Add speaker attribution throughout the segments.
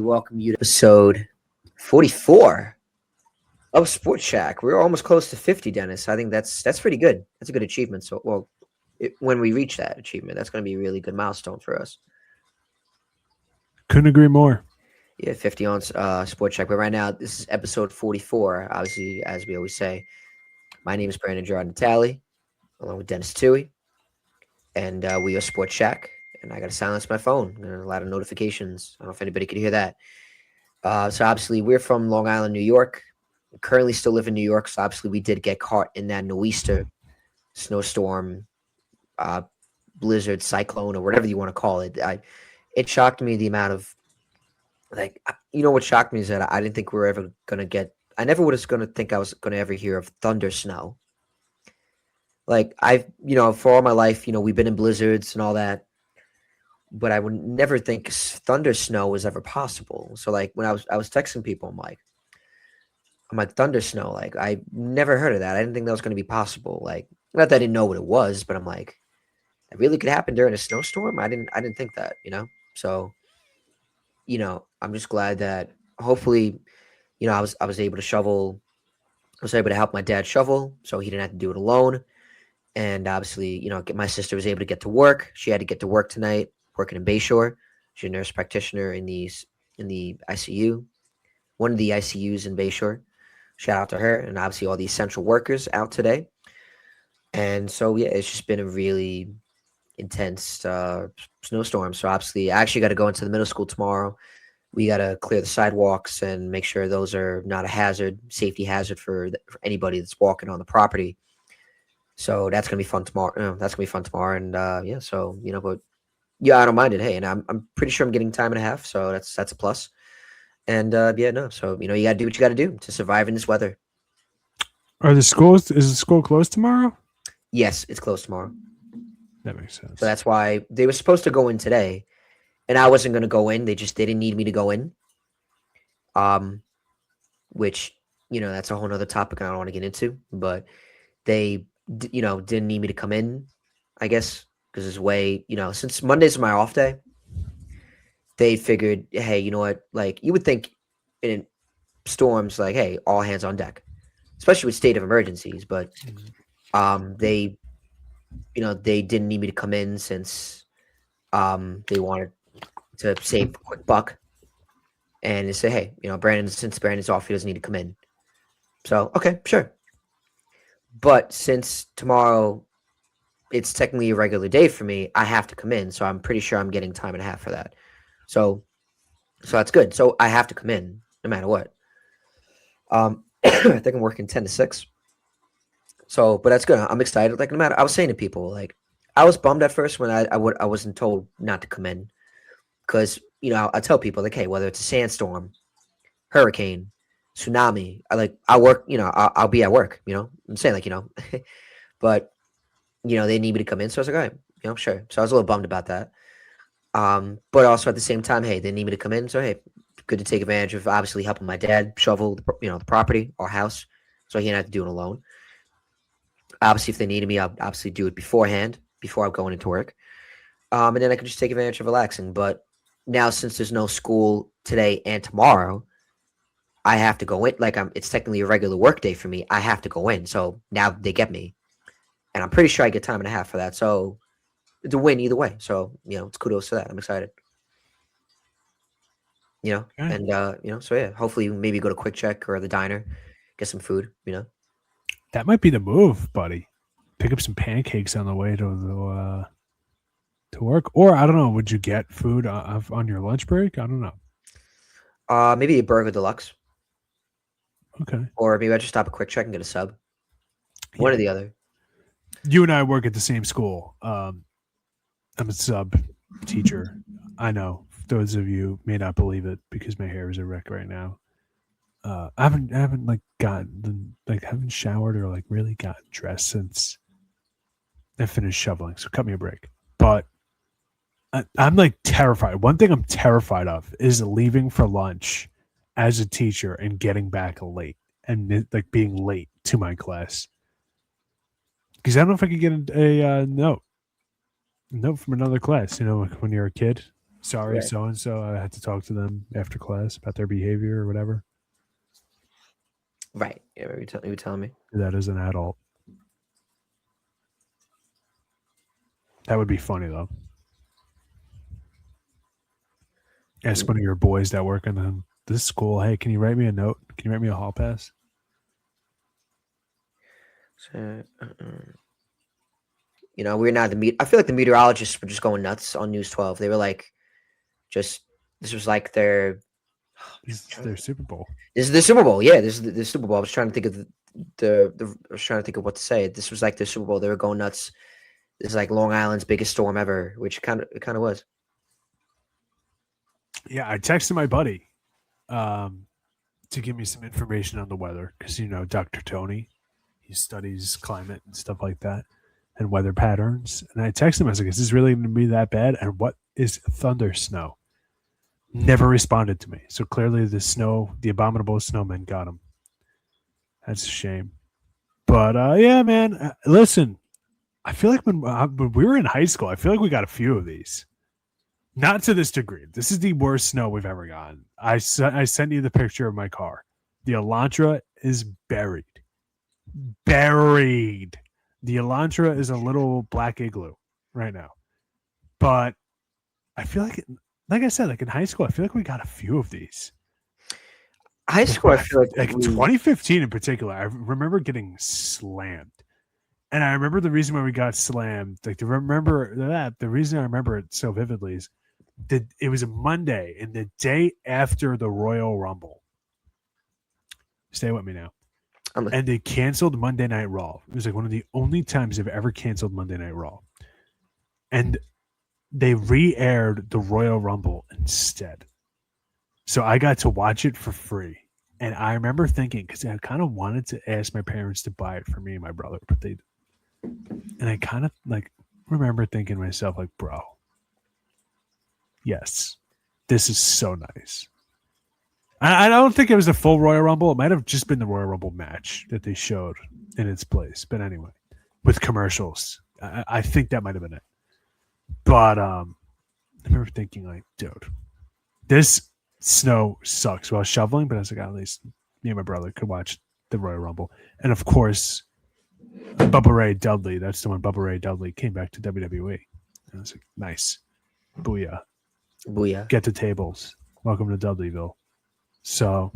Speaker 1: welcome you to episode 44 of SportsShack. We're almost close to 50, Dennis. I think that's pretty good. That's a good achievement. So, when we reach that achievement, that's going to be a really good milestone for us.
Speaker 2: Couldn't agree more.
Speaker 1: Yeah, 50 on SportsShack. But right now, this is episode 44. Obviously, as we always say, my name is Brandon Jordan Talley, along with Dennis Toohey, and we are SportsShack. And I got to silence my phone. There are a lot of notifications. I don't know if anybody could hear that. So obviously, we're from Long Island, New York. We currently still live in New York. So obviously, we did get caught in that nor'easter, snowstorm, blizzard, cyclone, or whatever you want to call it. It shocked me the amount of, what shocked me is that I didn't think we were ever going to get, I never was going to think I was going to ever hear of thunder snow. For all my life, we've been in blizzards and all that, but I would never think thunder snow was ever possible. So when I was texting people, I'm like thunder snow. Like I never heard of that. I didn't think that was going to be possible. Like not that I didn't know what it was, but I'm like, it really could happen during a snowstorm. I didn't think that, So, I'm just glad that hopefully, I was able to shovel. I was able to help my dad shovel, so he didn't have to do it alone. And obviously, my sister was able to get to work. She had to get to work tonight, working in Bayshore. She's a nurse practitioner in the ICU, one of the ICUs in Bayshore. Shout out to her, and obviously all the essential workers out today. And so yeah, it's just been a really intense snowstorm. So obviously, I actually got to go into the middle school tomorrow. We got to clear the sidewalks and make sure those are not a hazard, safety hazard for anybody that's walking on the property. So that's gonna be fun tomorrow. And so but yeah, I don't mind it. Hey, and I'm pretty sure I'm getting time and a half, so that's a plus. And so you gotta do what you gotta do to survive in this weather.
Speaker 2: Is the school closed tomorrow?
Speaker 1: Yes, it's closed tomorrow.
Speaker 2: That makes sense.
Speaker 1: So that's why they were supposed to go in today, and I wasn't gonna go in. They didn't need me to go in. Which that's a whole nother topic I don't want to get into, but they didn't need me to come in, I guess, because this way, since Monday's my off day, they figured, hey, you know what? Like, you would think in storms, like, hey, all hands on deck, especially with state of emergencies. But they didn't need me to come in since they wanted to save a quick buck. And they say, hey, since Brandon's off, he doesn't need to come in. So, okay, sure. But since tomorrow it's technically a regular day for me, I have to come in. So I'm pretty sure I'm getting time and a half for that. So that's good. So I have to come in no matter what. I think I'm working 10 to 6. So, but that's good. I'm excited. Like, no matter, I was saying to people, like, I was bummed at first when I wasn't told not to come in. Because, I tell people, like, hey, whether it's a sandstorm, hurricane, tsunami, I work, I'll be at work, I'm saying, but, they need me to come in. So I was like, all right, sure. So I was a little bummed about that. But also at the same time, hey, they need me to come in. So, hey, good to take advantage of obviously helping my dad shovel, the property or house. So he didn't have to do it alone. Obviously, if they needed me, I'll obviously do it beforehand, before I'm going into work. And then I could just take advantage of relaxing. But now, since there's no school today and tomorrow, I have to go in. It's technically a regular work day for me. I have to go in. So now they get me. And I'm pretty sure I get time and a half for that. So it's a win either way. So, it's kudos to that. I'm excited. Okay. And, so yeah, hopefully maybe go to Quick Check or the diner, get some food,
Speaker 2: That might be the move, buddy. Pick up some pancakes on the way to work. Or, I don't know, would you get food on your lunch break? I don't know.
Speaker 1: Maybe a burger deluxe.
Speaker 2: Okay.
Speaker 1: Or maybe I just stop at Quick Check and get a sub. One or the other.
Speaker 2: You and I work at the same school. I'm a sub teacher. I know. Those of you may not believe it because my hair is a wreck right now. I haven't haven't showered or really gotten dressed since I finished shoveling. So cut me a break. But I'm terrified. One thing I'm terrified of is leaving for lunch as a teacher and getting back late and being late to my class. Because I don't know if I could get a note from another class, when you're a kid. Sorry,
Speaker 1: Right.
Speaker 2: so and so. I had to talk to them after class about their behavior or whatever.
Speaker 1: Right. Yeah, you were telling me.
Speaker 2: Do that as an adult. That would be funny though. Ask one of your boys that work in this school, hey, can you write me a note? Can you write me a hall pass?
Speaker 1: So, we're not I feel like the meteorologists were just going nuts on News 12. They were like, just this was like their.
Speaker 2: This is their Super Bowl.
Speaker 1: This is the Super Bowl. Yeah, this is the Super Bowl. I was trying to think of I was trying to think of what to say. This was like the Super Bowl. They were going nuts. This is like Long Island's biggest storm ever, which it kind of was.
Speaker 2: Yeah, I texted my buddy to give me some information on the weather because Dr. Tony, he studies climate and stuff like that and weather patterns. And I texted him. I was like, "Is this really going to be that bad? And what is thunder snow?" Never responded to me. So clearly, the abominable snowman, got him. That's a shame. But yeah, man. Listen, I feel like when we were in high school, I feel like we got a few of these. Not to this degree. This is the worst snow we've ever gotten. I sent you the picture of my car. The Elantra is buried. Buried. The Elantra is a little black igloo right now. But I feel like I said, like in high school, I feel like we got a few of these.
Speaker 1: High school, I feel
Speaker 2: like 2015 in particular, I remember getting slammed. And I remember the reason why we got slammed. Like to remember that, the reason I remember it so vividly is that it was a Monday and the day after the Royal Rumble. Stay with me now. And they canceled Monday Night Raw. It was like one of the only times they've ever canceled Monday Night Raw. And they re-aired the Royal Rumble instead. So I got to watch it for free. And I remember thinking, because I kind of wanted to ask my parents to buy it for me and my brother, but they, and I kind of like remember thinking to myself, like, bro, yes, this is so nice. I don't think it was the full Royal Rumble. It might have just been the Royal Rumble match that they showed in its place. But anyway, with commercials, I think that might have been it. But I remember thinking, like, dude, this snow sucks while shoveling. But I was like, at least me and my brother could watch the Royal Rumble. And of course, Bubba Ray Dudley, that's the one Bubba Ray Dudley came back to WWE. And I was like, nice. Booyah.
Speaker 1: Booyah.
Speaker 2: Get the tables. Welcome to Dudleyville. So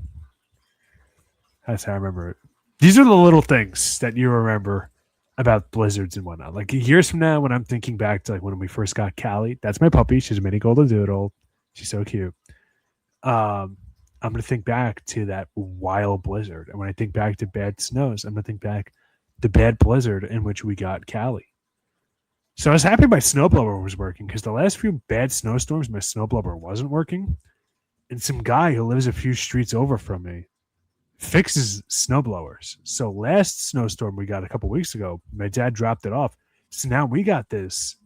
Speaker 2: that's how I remember it. These are the little things that you remember about blizzards and whatnot. Like years from now, when I'm thinking back to like when we first got Callie, that's my puppy. She's a mini golden doodle. She's so cute. I'm gonna think back to that wild blizzard, and when I think back to bad snows, I'm gonna think back the bad blizzard in which we got Callie. So I was happy my snowblower was working because the last few bad snowstorms, my snowblower wasn't working. And some guy who lives a few streets over from me fixes snowblowers. So last snowstorm we got a couple weeks ago, my dad dropped it off. So now we got this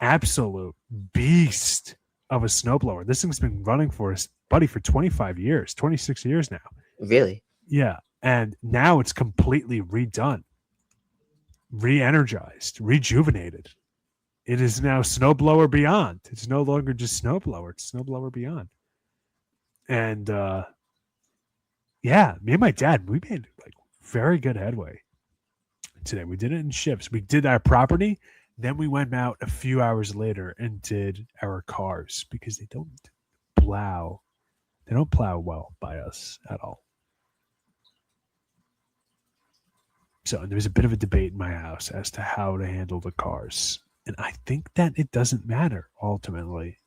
Speaker 2: absolute beast of a snowblower. This thing's been running for us, buddy, for 25 years, 26 years now.
Speaker 1: Really?
Speaker 2: Yeah. And now it's completely redone, re-energized, rejuvenated. It is now Snowblower Beyond. It's no longer just Snowblower. It's Snowblower Beyond. And yeah, me and my dad, we made like very good headway today. We did it in shifts. We did our property, then we went out a few hours later and did our cars because they don't plow. They don't plow well by us at all. So there was a bit of a debate in my house as to how to handle the cars. And I think that it doesn't matter ultimately.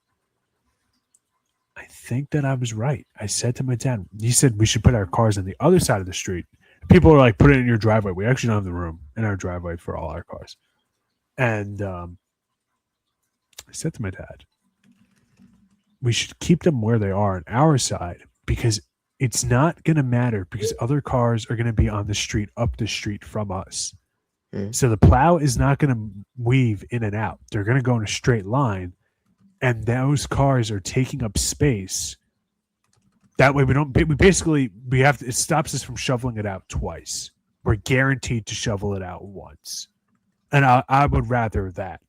Speaker 2: I think that I was right. I said to my dad, he said we should put our cars on the other side of the street. People are like, put it in your driveway. We actually don't have the room in our driveway for all our cars. And I said to my dad, we should keep them where they are on our side because it's not going to matter because other cars are going to be on the street, up the street from us. So the plow is not going to weave in and out. They're going to go in a straight line. And those cars are taking up space. That way it stops us from shoveling it out twice. We're guaranteed to shovel it out once. And I would rather that.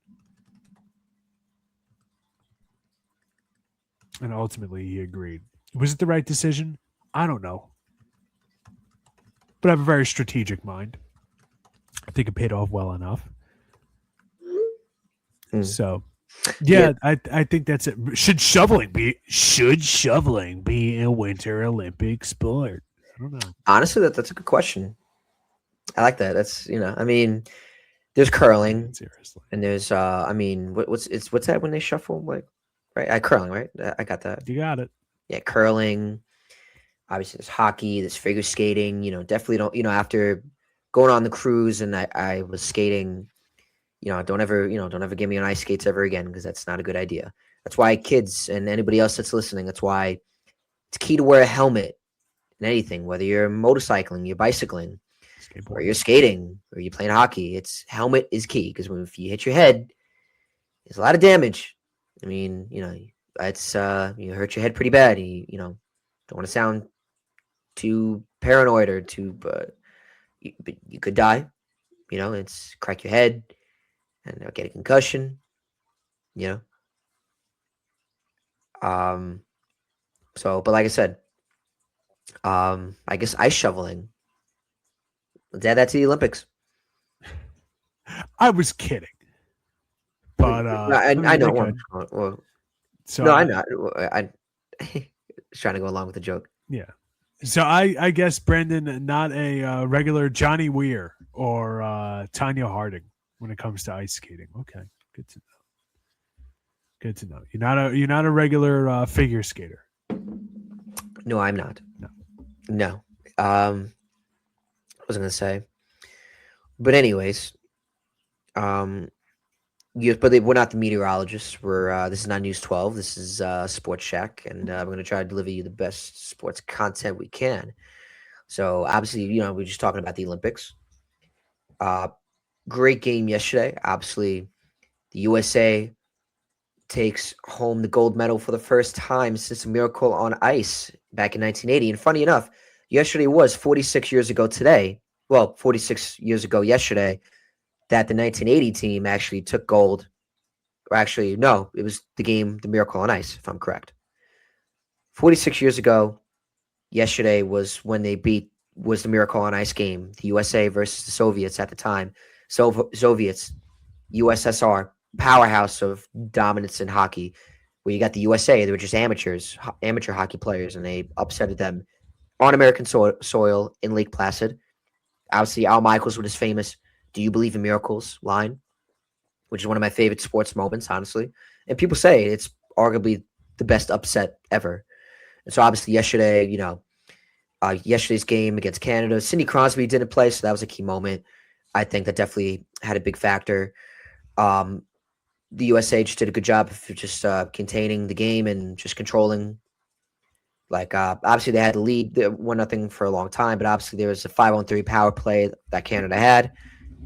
Speaker 2: And ultimately, he agreed. Was it the right decision? I don't know. But I have a very strategic mind. I think it paid off well enough.
Speaker 1: Mm.
Speaker 2: So,
Speaker 1: Yeah,
Speaker 2: yeah, I think that's it. Should shoveling be a Winter Olympic sport? I don't know.
Speaker 1: honestly, that's a good question. I like that. That's I mean, there's
Speaker 2: Take
Speaker 1: curling
Speaker 2: it seriously.
Speaker 1: and there's I mean, what's that when they shuffle like right? Curling, right? I got that.
Speaker 2: You got it.
Speaker 1: Yeah, curling. Obviously, there's hockey. There's figure skating. Definitely don't. After going on the cruise and I was skating. Don't ever give me on ice skates ever again because that's not a good idea. That's why kids and anybody else that's listening. That's why it's key to wear a helmet in anything, whether you're motorcycling, you're bicycling, or you're
Speaker 2: Skateboarding.
Speaker 1: skating, or you're playing hockey. It's helmet is key because if you hit your head, there's a lot of damage. I mean, it's you hurt your head pretty bad. Don't want to sound too paranoid or too, but you could die. It's crack your head and get a concussion. You um. So, but like I said, I guess ice shoveling. Let's add that to the Olympics.
Speaker 2: I was kidding, but
Speaker 1: No, I,
Speaker 2: I
Speaker 1: I
Speaker 2: mean
Speaker 1: know.
Speaker 2: they
Speaker 1: Well,
Speaker 2: could.
Speaker 1: well,
Speaker 2: So
Speaker 1: no, I
Speaker 2: I
Speaker 1: know. I was trying to go along with the joke.
Speaker 2: yeah. So I guess Brandon, not a regular Johnny Weir or Tanya Harding when it comes to ice skating. Okay, good to know. Good to know. You're not a regular figure skater.
Speaker 1: No, I'm not.
Speaker 2: No.
Speaker 1: No. I was gonna say, but anyways, um, yes, but we're not the meteorologists. This is not News 12. This is Sports Shack, and we're gonna try to deliver you the best sports content we can. So obviously, we're just talking about the Olympics. Uh, Great game yesterday. Obviously, the USA takes home the gold medal for the first time since a miracle on ice back in 1980. And funny enough, yesterday was 46 years ago today. Well, 46 years ago yesterday that the 1980 team actually took gold. Or actually, no, it was the game, the miracle on ice, if I'm correct. 46 years ago yesterday was the miracle on ice game, the USA versus the Soviets at the time. Soviets, USSR, powerhouse of dominance in hockey, where you got the USA, they were just amateur hockey players, and they upsetted them on American soil in Lake Placid. Obviously, Al Michaels with his famous "Do you believe in miracles?" line, which is one of my favorite sports moments, honestly. And people say it's arguably the best upset ever. And so, obviously, yesterday's game against Canada, Sidney Crosby didn't play, so that was a key moment. I think that definitely had a big factor. Um, the USA just did a good job of just containing the game and just controlling. Like obviously they had the lead 1-0 for a long time, but obviously there was a 5-on-3 power play that Canada had,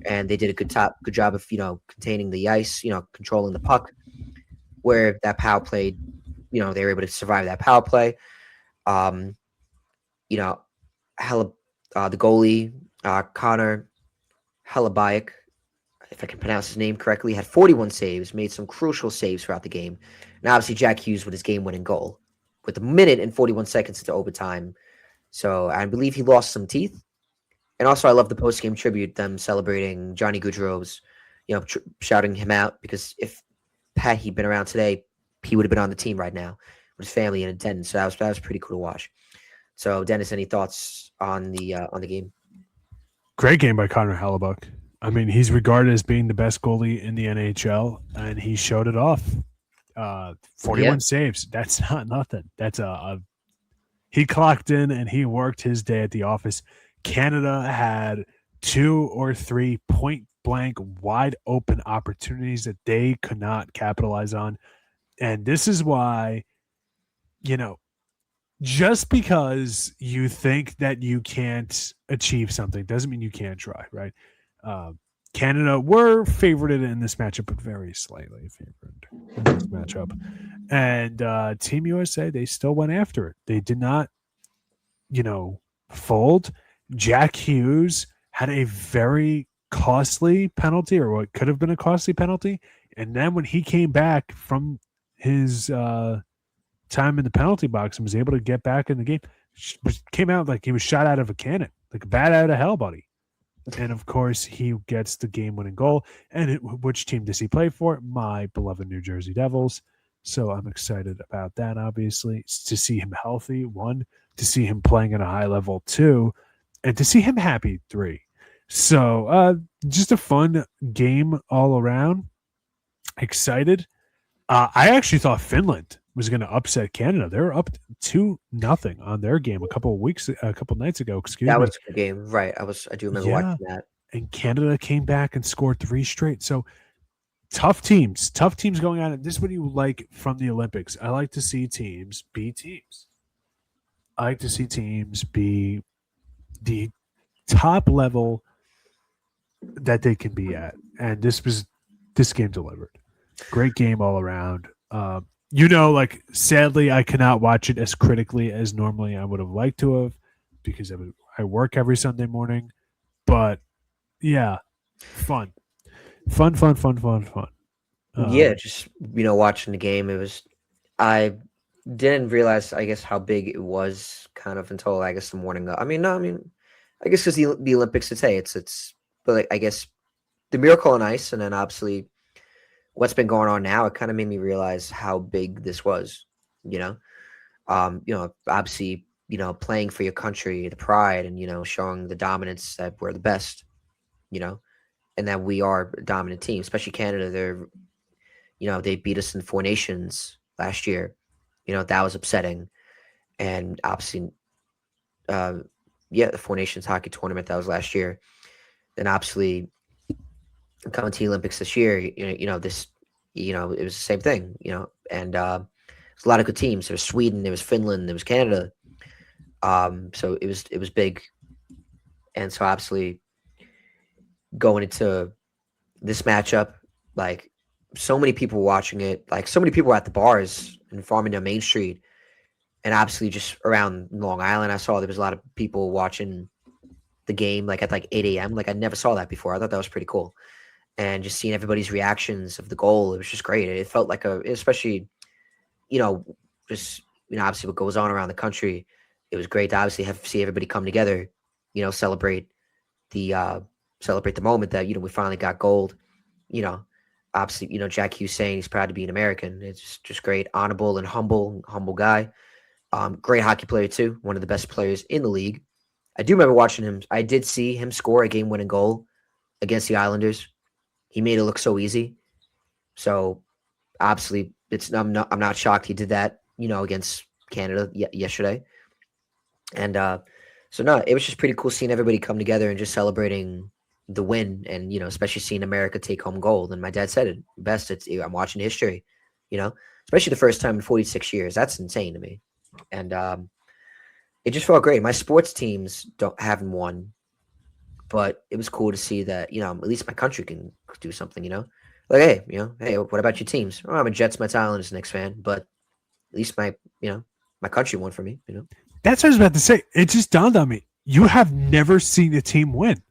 Speaker 1: and they did a good job of containing the ice, controlling the puck. Where that power play, they were able to survive that power play. Um, you know, the goalie Connor Helabayak, if I can pronounce his name correctly, had 41 saves, made some crucial saves throughout the game. And obviously, Jack Hughes with his game winning goal with a minute and 41 seconds into overtime. So I believe he lost some teeth. And also, I love the post game tribute, them celebrating Johnny Gaudreau's, shouting him out because if Pat he'd been around today, he would have been on the team right now with his family in attendance. So that was pretty cool to watch. So, Dennis, any thoughts on the game?
Speaker 2: Great game by Connor Hellebuck. I mean, he's regarded as being the best goalie in the NHL, and he showed it off.
Speaker 1: Yeah,
Speaker 2: 41 saves. That's not nothing. That's he clocked in and he worked his day at the office. Canada had 2 or 3 point blank wide open opportunities that they could not capitalize on. And this is why, you know, just because you think that you can't achieve something doesn't mean you can't try, right? Uh, Canada were favored in this matchup, but very slightly favored in this matchup. And Team USA, they still went after it. They did not, fold. Jack Hughes had a very costly penalty, or what could have been a costly penalty. And then when he came back from his time in the penalty box and was able to get back in the game. Came out like he was shot out of a cannon, like a bat out of hell, buddy. And of course, he gets the game-winning goal. And which team does he play for? My beloved New Jersey Devils. So I'm excited about that, obviously, to see him healthy, one, to see him playing at a high level, two, and to see him happy, three. So just a fun game all around. Excited. I actually thought Finland was going to upset Canada. They were up 2-0 on their game a couple nights ago. Excuse
Speaker 1: That
Speaker 2: me.
Speaker 1: was a good game, right? I do remember
Speaker 2: Yeah,
Speaker 1: watching that.
Speaker 2: and Canada came back and scored 3 straight. So tough teams going on. And this is what you like from the Olympics. I like to see teams be teams. I like to see teams be the top level that they can be at. And this game delivered. Great game all around. Like sadly, I cannot watch it as critically as normally I would have liked to have because I work every Sunday morning. But yeah, fun.
Speaker 1: Yeah, just watching the game, I didn't realize, I guess, how big it was kind of until I guess the morning. I guess because the Olympics today, but like, I guess the Miracle on Ice, and then obviously what's been going on now, it kind of made me realize how big this was. Obviously, playing for your country, the pride, and showing the dominance that we're the best, and that we are a dominant team, especially Canada. They beat us in Four Nations last year. That was upsetting. And obviously, the Four Nations hockey tournament, that was last year. And obviously, coming to the Olympics this year, it was the same thing, and there's a lot of good teams. There was Sweden, there was Finland, there was Canada. So it was big. And so obviously going into this matchup, like, so many people watching it, like so many people were at the bars in Farmingdale Main Street, and obviously just around Long Island. I saw there was a lot of people watching the game like at like 8 a.m. Like I never saw that before. I thought that was pretty cool. And just seeing everybody's reactions of the goal, it was just great. It felt like especially, obviously what goes on around the country. It was great to obviously see everybody come together, celebrate the moment that, we finally got gold, obviously, Jack Hughes saying he's proud to be an American. It's just great, honorable and humble guy. Great hockey player too. One of the best players in the league. I do remember watching him. I did see him score a game-winning goal against the Islanders. He made it look so easy. So obviously, I'm not shocked he did that, against Canada yesterday. And so no, it was just pretty cool seeing everybody come together and just celebrating the win, and especially seeing America take home gold. And my dad said it best. I'm watching history, especially the first time in 46 years. That's insane to me. And it just felt great. My sports teams haven't won, but it was cool to see that at least my country can do something. Like, hey, what about your teams? Oh, I'm a Jets, Mets, Islanders, Knicks fan, but at least my country won for me.
Speaker 2: That's what I was about to say. It just dawned on me. You have never seen a team win.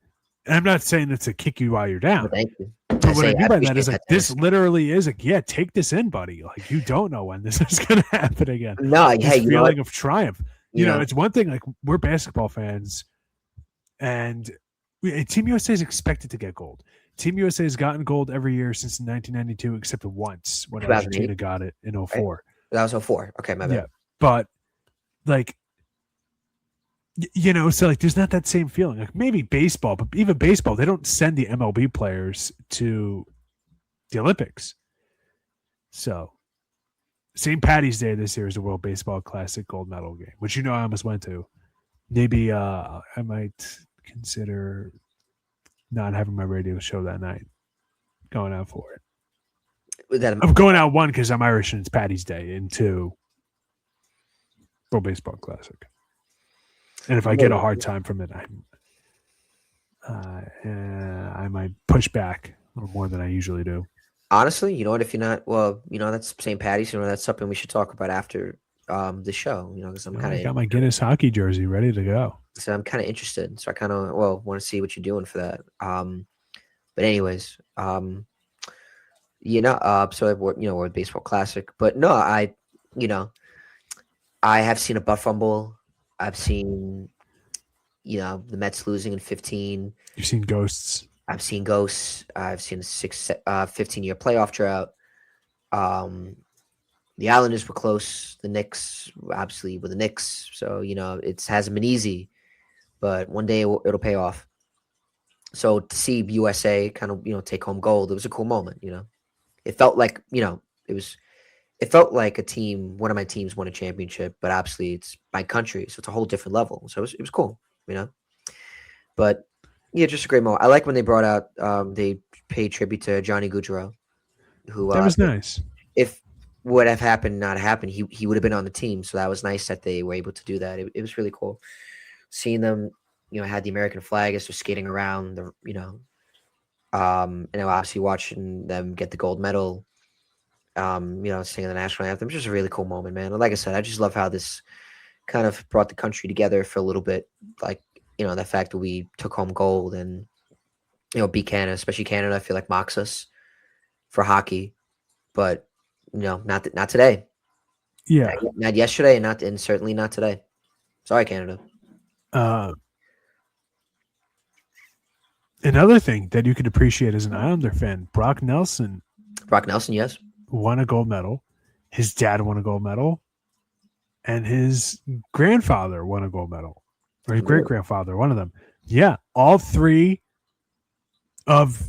Speaker 2: And I'm not saying it's to kick you while you're down.
Speaker 1: Well, thank you.
Speaker 2: But what I mean by that is like this literally is like, yeah, take this in, buddy. Like you don't know when this is going to happen again.
Speaker 1: No,
Speaker 2: this
Speaker 1: hey,
Speaker 2: feeling of triumph. It's one thing. Like we're basketball fans, and Team USA is expected to get gold. Team USA has gotten gold every year since 1992, except once when Argentina got it in 04. Right?
Speaker 1: That was 04. Okay, my bad.
Speaker 2: Yeah, but like. So like there's not that same feeling. Like maybe baseball, but even baseball, they don't send the MLB players to the Olympics. So St. Patty's Day this year is the World Baseball Classic gold medal game, which I almost went to. Maybe I might consider not having my radio show that night. Going out for it. I'm going out, one, because I'm Irish and it's Patty's Day, and two, World Baseball Classic. And if I get a hard time from it, I might push back a little more than I usually do.
Speaker 1: Honestly, you know what? If you're not, well, that's St. Patty's. That's something we should talk about after the show. Because I
Speaker 2: got my Guinness hockey jersey ready to go.
Speaker 1: So I'm kind of interested. So I kind of want to see what you're doing for that. But anyways, so World Baseball Classic. But no, I have seen a butt fumble. I've seen, the Mets losing in 15.
Speaker 2: You've seen ghosts.
Speaker 1: I've seen ghosts. I've seen a 15-year playoff drought. Um, the Islanders were close. The Knicks, obviously, were the Knicks. So, it hasn't been easy, but one day it'll pay off. So to see USA kind of, take home gold, it was a cool moment. It felt like, it felt like one of my teams won a championship, but obviously it's my country, so it's a whole different level. So it was cool, you know. But yeah, just a great moment. I like when they brought out, they paid tribute to Johnny Gaudreau, who,
Speaker 2: That was nice.
Speaker 1: if would have happened not happened, he would have been on the team. So that was nice that they were able to do that. It was really cool seeing them. Had the American flag as they're skating around. And obviously watching them get the gold medal. Singing the national anthem. It's just a really cool moment, man. And like I said, I just love how this kind of brought the country together for a little bit. Like, the fact that we took home gold and, beat Canada, especially Canada, I feel like mocks us for hockey. But, not today.
Speaker 2: Yeah.
Speaker 1: Not yesterday and certainly not today. Sorry, Canada.
Speaker 2: Uh, Another thing that you could appreciate as an Islander fan, Brock Nelson
Speaker 1: Brock Nelson, yes.
Speaker 2: won a gold medal. His dad won a gold medal. And his grandfather won a gold medal. Or his great grandfather, one of them. Yeah. All three of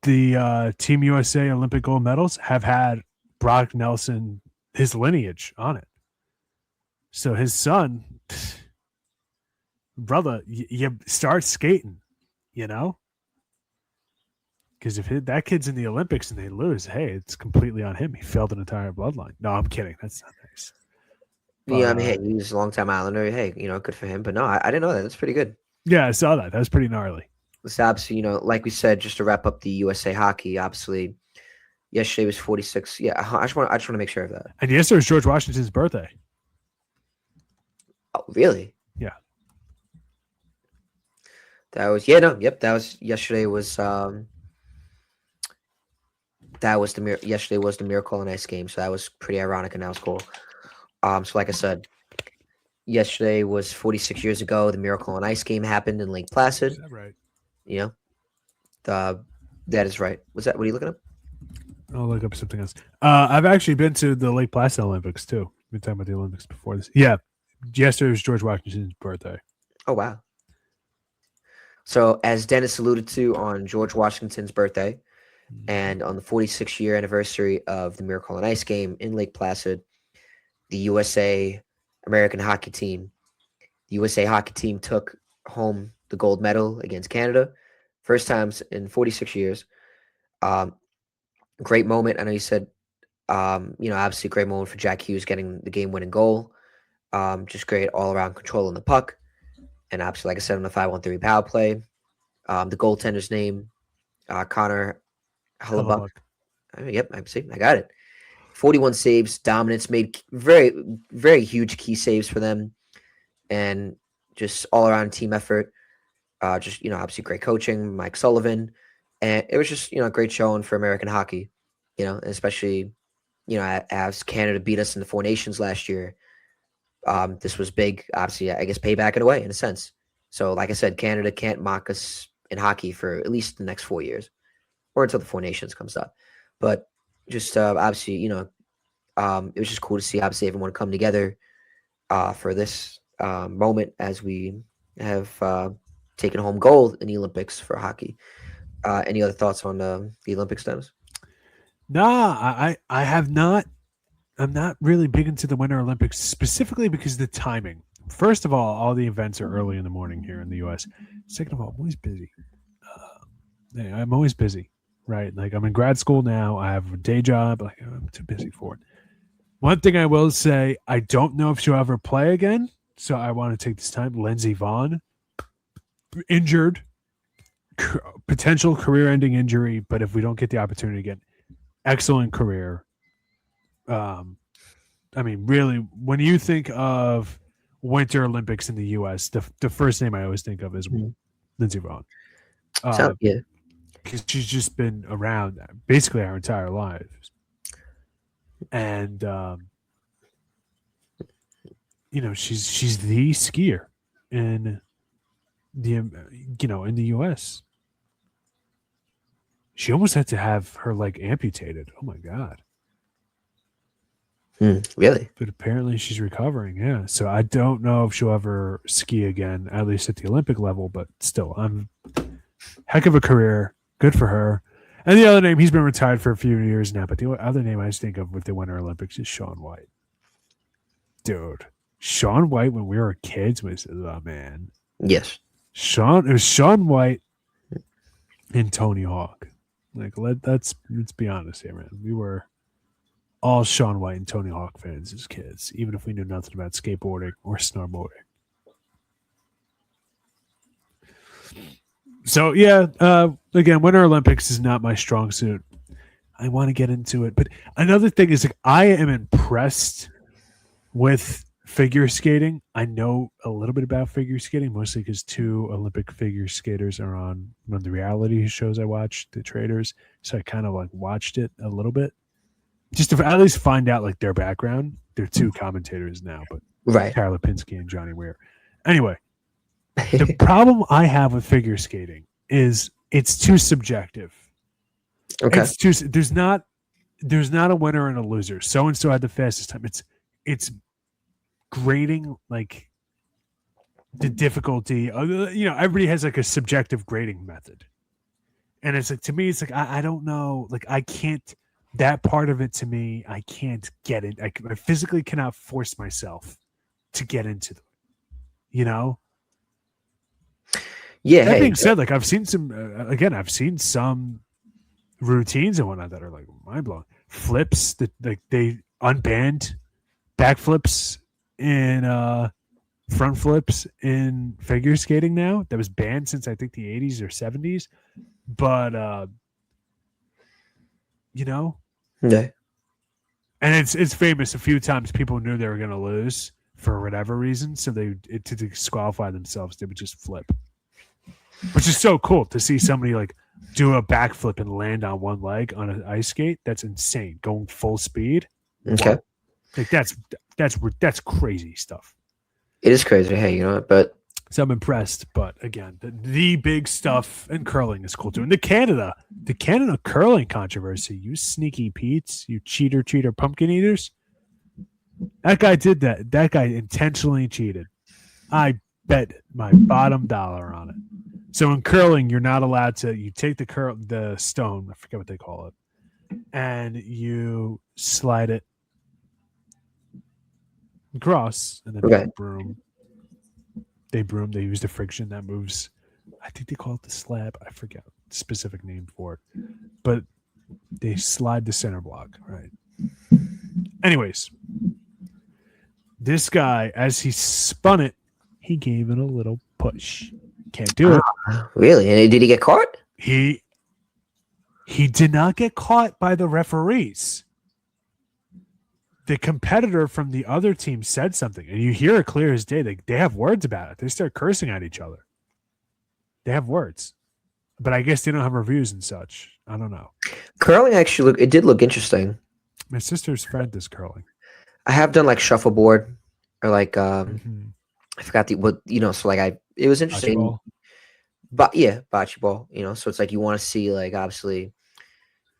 Speaker 2: the Team USA Olympic gold medals have had Brock Nelson, his lineage on it. So his son, brother, you start skating, Because if that kid's in the Olympics and they lose, hey, it's completely on him. He failed an entire bloodline. No, I'm kidding. That's not nice.
Speaker 1: Yeah, I mean, hey, he's a long-time Islander. Hey, good for him. But no, I didn't know that. That's pretty good.
Speaker 2: Yeah, I saw that. That was pretty gnarly.
Speaker 1: It's obviously, like we said, just to wrap up the USA hockey, obviously, yesterday was 46. Yeah, I just want to make sure of that.
Speaker 2: And yesterday was George Washington's birthday.
Speaker 1: Oh, really?
Speaker 2: Yeah.
Speaker 1: That was that was yesterday was yesterday was the Miracle on Ice game, so that was pretty ironic and that was cool. So like I said, yesterday was 46 years ago. The Miracle on Ice game happened in Lake Placid.
Speaker 2: Is that right?
Speaker 1: That is right. What are you looking up?
Speaker 2: I'll look up something else. I've actually been to the Lake Placid Olympics too. We've been talking about the Olympics before this. Yeah. Yesterday was George Washington's birthday.
Speaker 1: Oh, wow. So as Dennis alluded to, on George Washington's birthday and on the 46th year anniversary of the Miracle on Ice game in Lake Placid, the USA hockey team took home the gold medal against Canada. First times in 46 years. Great moment. I know you said, obviously great moment for Jack Hughes getting the game-winning goal. Just great all-around control on the puck. And obviously, like I said, on the 5-on-3 power play. The goaltender's name, Connor Hellebuck. Yep, I got it. 41 saves, dominance, made very, very huge key saves for them. And just all-around team effort. Obviously great coaching, Mike Sullivan. And it was just, great showing for American hockey, especially, as Canada beat us in the Four Nations last year. This was big, obviously, I guess payback in a way, in a sense. So, like I said, Canada can't mock us in hockey for at least the next 4 years or until the Four Nations comes up. But just obviously, it was just cool to see, obviously, everyone come together for this moment as we have taken home gold in the Olympics for hockey. Any other thoughts on the Olympics, Dennis?
Speaker 2: Nah, I have not. I'm not really big into the Winter Olympics specifically because of the timing. First of all the events are early in the morning here in the U.S. Second of all, I'm always busy. I'm always busy, right? Like I'm in grad school now. I have a day job. Like I'm too busy for it. One thing I will say, I don't know if she'll ever play again, so I want to take this time. Lindsey Vonn, injured, potential career-ending injury, but if we don't get the opportunity again, excellent career. I mean, really, when you think of Winter Olympics in the U.S., the first name I always think of is Lindsey Vonn.
Speaker 1: Yeah.
Speaker 2: Because she's just been around basically our entire lives. And she's the skier in in the U.S. She almost had to have her leg amputated. Oh my god!
Speaker 1: Really?
Speaker 2: But apparently she's recovering. Yeah. So I don't know if she'll ever ski again, at least at the Olympic level. But still, heck of a career. Good for her. And the other name, he's been retired for a few years now. But the other name I just think of with the Winter Olympics is Shaun White. Dude, Shaun White when we were kids was oh man.
Speaker 1: Yes.
Speaker 2: It was Shaun White and Tony Hawk. Like let's be honest here, man. We were all Shaun White and Tony Hawk fans as kids, even if we knew nothing about skateboarding or snowboarding. So yeah, again, Winter Olympics is not my strong suit. I want to get into it, but another thing is like I am impressed with figure skating. I know a little bit about figure skating, mostly because 2 Olympic figure skaters are on one of the reality shows I watched, The Traders. So I kind of like watched it a little bit, just to at least find out like their background. They're 2 commentators now, but
Speaker 1: Right.
Speaker 2: Tara Lipinski and Johnny Weir. Anyway, the problem I have with figure skating is it's too subjective.
Speaker 1: Okay.
Speaker 2: It's too there's not a winner and a loser. So and so had the fastest time. It's grading like the difficulty. Everybody has like a subjective grading method, and it's like to me, it's like I don't know. Like I can't. That part of it to me, I can't get it. I physically cannot force myself to get into them.
Speaker 1: Yeah.
Speaker 2: That
Speaker 1: Hey.
Speaker 2: being said, like I've seen some routines and whatnot that are like mind blowing. Flips that like they unbanned backflips in front flips in figure skating now. That was banned since I think the 80s or 70s. But
Speaker 1: Yeah.
Speaker 2: and it's famous. A few times people knew they were going to lose for whatever reason, so to disqualify themselves, they would just flip, which is so cool to see somebody like do a backflip and land on one leg on an ice skate. That's insane. Going full speed.
Speaker 1: Okay.
Speaker 2: Wow. Like that's crazy stuff.
Speaker 1: It is crazy. Hey, you know what? But
Speaker 2: So I'm impressed. But again, the big stuff in curling is cool too. And the Canada curling controversy, you sneaky Pete's, you cheater pumpkin eaters. That guy did that. That guy intentionally cheated. I bet my bottom dollar on it. So in curling, you're not allowed to. You take the stone. I forget what they call it, and you slide it across, and then
Speaker 1: okay.
Speaker 2: They broom. They use the friction that moves. I think they call it the slab. I forget the specific name for it, but they slide the center block. Right. Anyways, this guy, as he spun it, he gave it a little push. Can't do it.
Speaker 1: Really? And did he get caught?
Speaker 2: He did not get caught by the referees. The competitor from the other team said something, and you hear it clear as day. They have words about it. They start cursing at each other. They have words, but I guess they don't have reviews and such. I don't know.
Speaker 1: Curling actually it did look interesting.
Speaker 2: My sister's friend is curling.
Speaker 1: I have done like shuffleboard or like I forgot so like it was interesting.
Speaker 2: Bocce ball.
Speaker 1: But yeah, bocce ball, so it's like you want to see like obviously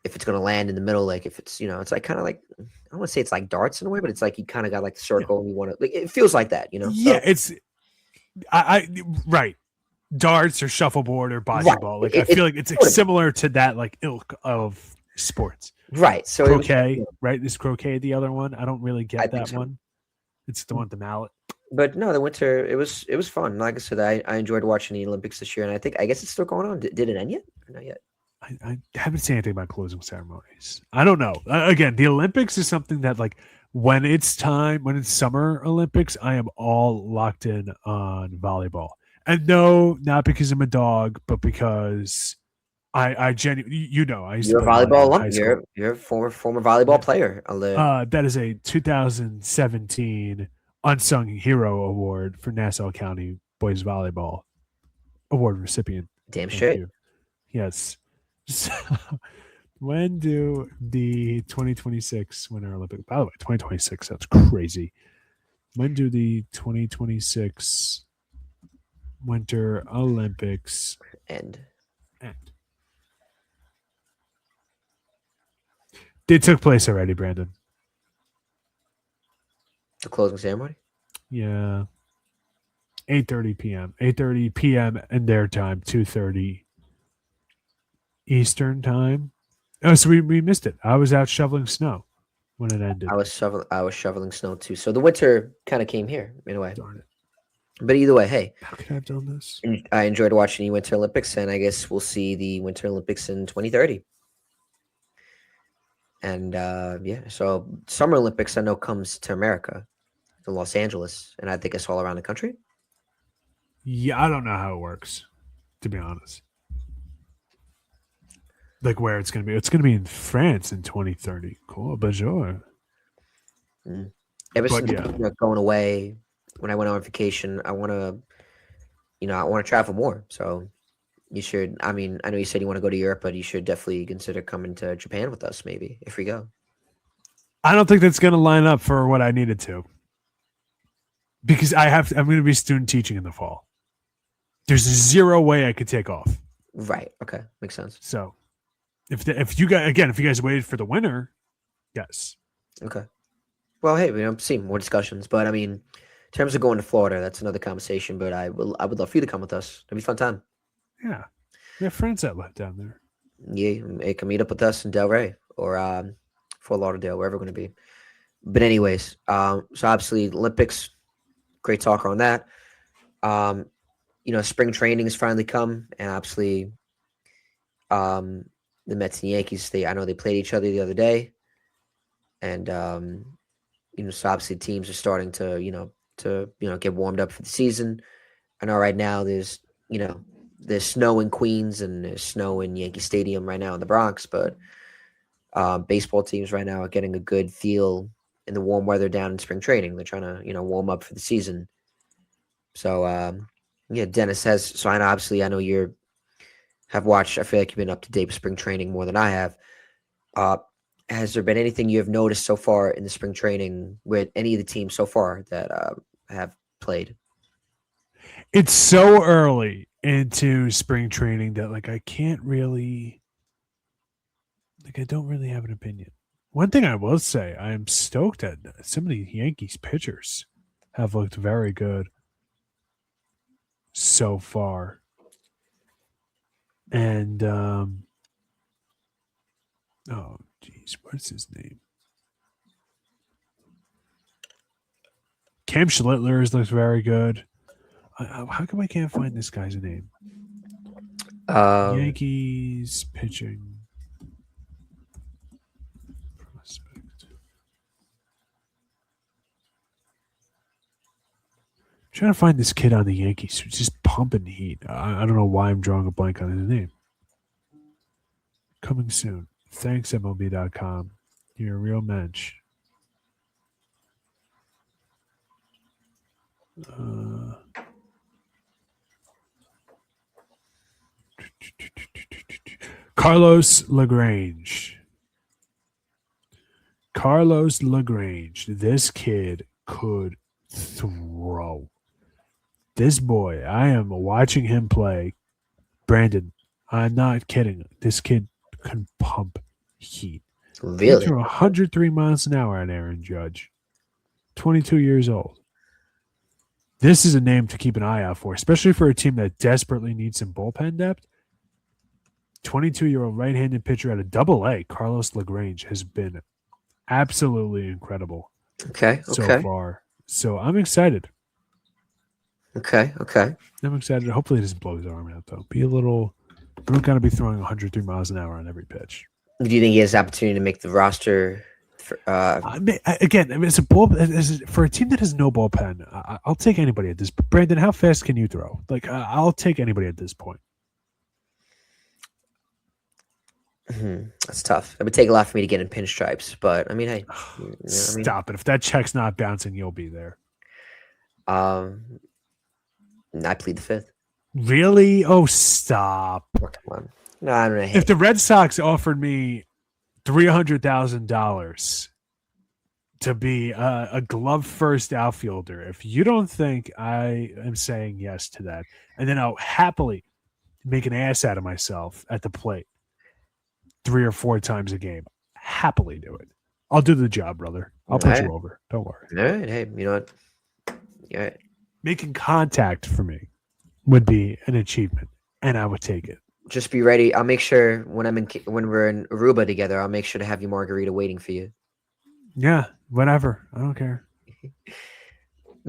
Speaker 1: if it's gonna land in the middle, like if it's it's like kind of like I don't want to say it's like darts in a way, but it's like you kind of got like the circle and you want to like it feels like that,
Speaker 2: Yeah, it's right. Darts or shuffleboard or bocce ball. Like I feel like it's similar to that like ilk of sports.
Speaker 1: Right. So
Speaker 2: croquet, right? Is croquet the other one? I don't really get that one. It's the one with the mallet.
Speaker 1: But no, the winter it was fun. Like I said, I enjoyed watching the Olympics this year, and I guess it's still going on. Did it end yet? Or not yet.
Speaker 2: I haven't seen anything about closing ceremonies. I don't know. Again, the Olympics is something that like when it's Summer Olympics, I am all locked in on volleyball. And no, not because I'm a dog, but because I genuinely, I used
Speaker 1: You're
Speaker 2: to
Speaker 1: a volleyball alum.
Speaker 2: school.
Speaker 1: You're a former volleyball player.
Speaker 2: That is a 2017 Unsung Hero Award for Nassau County Boys Volleyball Award recipient.
Speaker 1: Damn straight.
Speaker 2: Yes. So, when do the 2026 Winter Olympics? By the way, 2026 sounds crazy. When do the 2026 Winter Olympics
Speaker 1: And
Speaker 2: end? They took place already, Brandon.
Speaker 1: the closing ceremony.
Speaker 2: Yeah. 8:30 p.m. 8:30 p.m. in their time, 2:30 Eastern time. Oh, so we missed it. I was out shoveling snow when it ended.
Speaker 1: I was shoveling snow too. So the winter kind of came here in a way.
Speaker 2: Darn it.
Speaker 1: But either way, hey,
Speaker 2: How could I have done this?
Speaker 1: I enjoyed watching the Winter Olympics, and I guess we'll see the Winter Olympics in 2030. And yeah, so Summer Olympics I know comes to America, to Los Angeles, and I think it's all around the country.
Speaker 2: Yeah, I don't know how it works, to be honest. Like where it's going to be. It's going to be in France in 2030. Cool, but sure.
Speaker 1: Mm. Ever
Speaker 2: But
Speaker 1: since
Speaker 2: yeah,
Speaker 1: going away, when I went on vacation, I want to, I want to travel more. So you should. I mean, I know you said you want to go to Europe, but you should definitely consider coming to Japan with us, maybe if we go.
Speaker 2: I don't think that's going to line up for what I needed to. Because I'm going to be student teaching in the fall. There's zero way I could take off.
Speaker 1: Right. Okay. Makes sense.
Speaker 2: So if you guys waited for the winter, yes.
Speaker 1: Okay. Well, hey, see more discussions, but I mean, in terms of going to Florida, that's another conversation. But I would love for you to come with us. It'd be a fun time.
Speaker 2: Yeah. We have friends that live down there.
Speaker 1: Yeah, you can meet up with us in Delray or Fort Lauderdale, wherever we're going to be. But anyways, so obviously Olympics, great talk on that. Spring training has finally come, and obviously, the Mets and Yankees. I know they played each other the other day, and so obviously teams are starting to get warmed up for the season. I know right now there's snow in Queens and there's snow in Yankee Stadium right now in the Bronx, but baseball teams right now are getting a good feel in the warm weather down in spring training. They're trying to warm up for the season. So yeah, Dennis has. So I know you have watched. I feel like you've been up to date with spring training more than I have. Uh, has there been anything you have noticed so far in the spring training with any of the teams so far that have played?
Speaker 2: It's so early into spring training that I can't really I don't really have an opinion. One thing I will say, I am stoked that some of the Yankees pitchers have looked very good so far. And oh geez, what's his name? Cam Schlittler has looked very good. How come I can't find this guy's name? Yankees pitching prospect. I'm trying to find this kid on the Yankees who's just pumping heat. I don't know why I'm drawing a blank on his name. Coming soon. Thanks, MLB.com. You're a real mensch. Carlos LaGrange. Carlos LaGrange. This kid could throw. This boy, I am watching him play. Brandon, I'm not kidding. This kid can pump heat.
Speaker 1: Really?
Speaker 2: He threw 103 miles an hour at Aaron Judge. 22 years old. This is a name to keep an eye out for, especially for a team that desperately needs some bullpen depth. 22-year-old right-handed pitcher at a Double-A, Carlos LaGrange, has been absolutely incredible so far. So I'm excited.
Speaker 1: Okay.
Speaker 2: I'm excited. Hopefully he doesn't blow his arm out, though. We don't got to be throwing 103 miles an hour on every pitch.
Speaker 1: Do you think he has the opportunity to make the roster?
Speaker 2: Again, for a team that has no bullpen, I'll take anybody at this. Brandon, how fast can you throw? I'll take anybody at this point.
Speaker 1: That's tough. It would take a lot for me to get in pinstripes, but I mean, hey,
Speaker 2: stop it! If that check's not bouncing, you'll be there.
Speaker 1: I plead the fifth.
Speaker 2: Really? Oh, stop!
Speaker 1: Oh, come on. No, I don't know.
Speaker 2: If the Red Sox offered me $300,000 to be a glove first outfielder. If you don't think I am saying yes to that, and then I'll happily make an ass out of myself at the plate 3 or 4 times a game, happily do it. I'll do the job, brother. I'll
Speaker 1: All
Speaker 2: put
Speaker 1: right.
Speaker 2: you over. Don't worry.
Speaker 1: All right. Hey, you know what? All right.
Speaker 2: Making contact for me would be an achievement, and I would take it.
Speaker 1: Just be ready. I'll make sure when we're in Aruba together, I'll make sure to have your margarita waiting for you.
Speaker 2: Yeah, whatever. I don't care.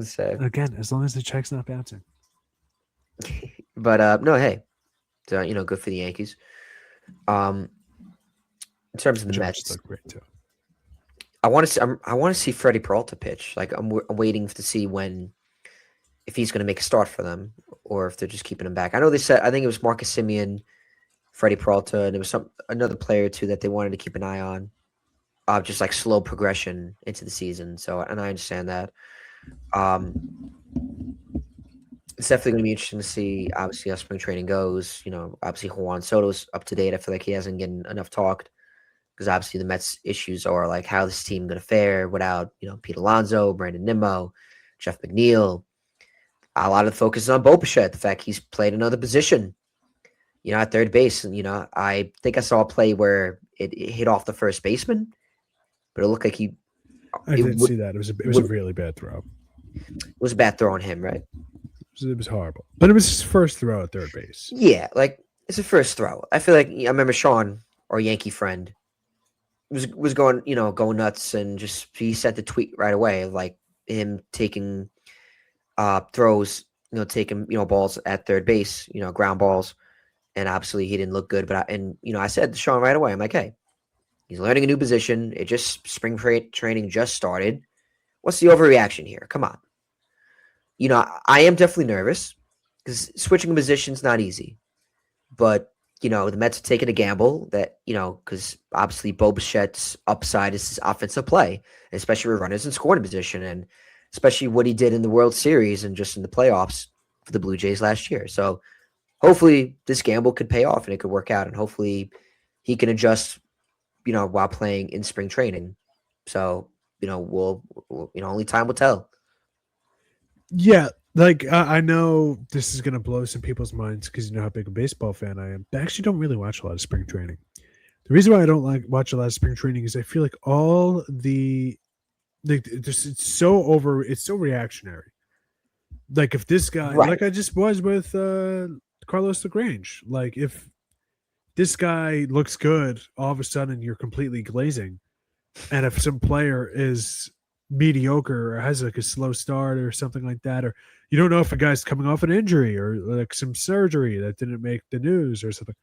Speaker 1: So,
Speaker 2: Again, as long as the check's not bouncing.
Speaker 1: but no, hey, so, good for the Yankees. Um, in terms of the
Speaker 2: Judge
Speaker 1: Mets,
Speaker 2: looked great too.
Speaker 1: I want to see. I want to see Freddie Peralta pitch. Like I'm waiting to see if he's going to make a start for them or if they're just keeping him back. I know they said I think it was Marcus Simeon, Freddie Peralta, and there was another player or two that they wanted to keep an eye on. Just like slow progression into the season. So, and I understand that. Um, it's definitely going to be interesting to see, obviously, how spring training goes. Obviously, Juan Soto's up to date. I feel like he hasn't gotten enough talked because obviously the Mets' issues are like how this team going to fare without, Pete Alonso, Brandon Nimmo, Jeff McNeil. A lot of the focus is on Bo Bichette, the fact he's played another position, at third base. And, I think I saw a play where it hit off the first baseman, but it looked like
Speaker 2: I did see that. It was a really bad throw.
Speaker 1: it was a bad throw on him, right?
Speaker 2: It was horrible. But it was his first throw at third base.
Speaker 1: Yeah, like it's a first throw. I feel like I remember Sean, our Yankee friend, was going, going nuts, and just he sent the tweet right away of like him taking throws, taking balls at third base, ground balls, and obviously he didn't look good. But I said to Sean right away, I'm like, hey, he's learning a new position. It just spring training just started. What's the overreaction here? Come on. I am definitely nervous because switching a position is not easy. But, the Mets are taking a gamble that, because obviously Bo Bichette's upside is his offensive play, especially with runners in scoring position, and especially what he did in the World Series and just in the playoffs for the Blue Jays last year. So hopefully this gamble could pay off and it could work out, and hopefully he can adjust, while playing in spring training. So, we'll only time will tell.
Speaker 2: Yeah, like I know this is gonna blow some people's minds because you know how big a baseball fan I am. But I actually don't really watch a lot of spring training. The reason why I don't watch a lot of spring training is I feel like all it's so reactionary. Like if this guy,
Speaker 1: Right.
Speaker 2: like I just was with Carlos Lagrange, like if this guy looks good, all of a sudden you're completely glazing, and if some player is mediocre or has like a slow start or something like that, or you don't know if a guy's coming off an injury or like some surgery that didn't make the news or something,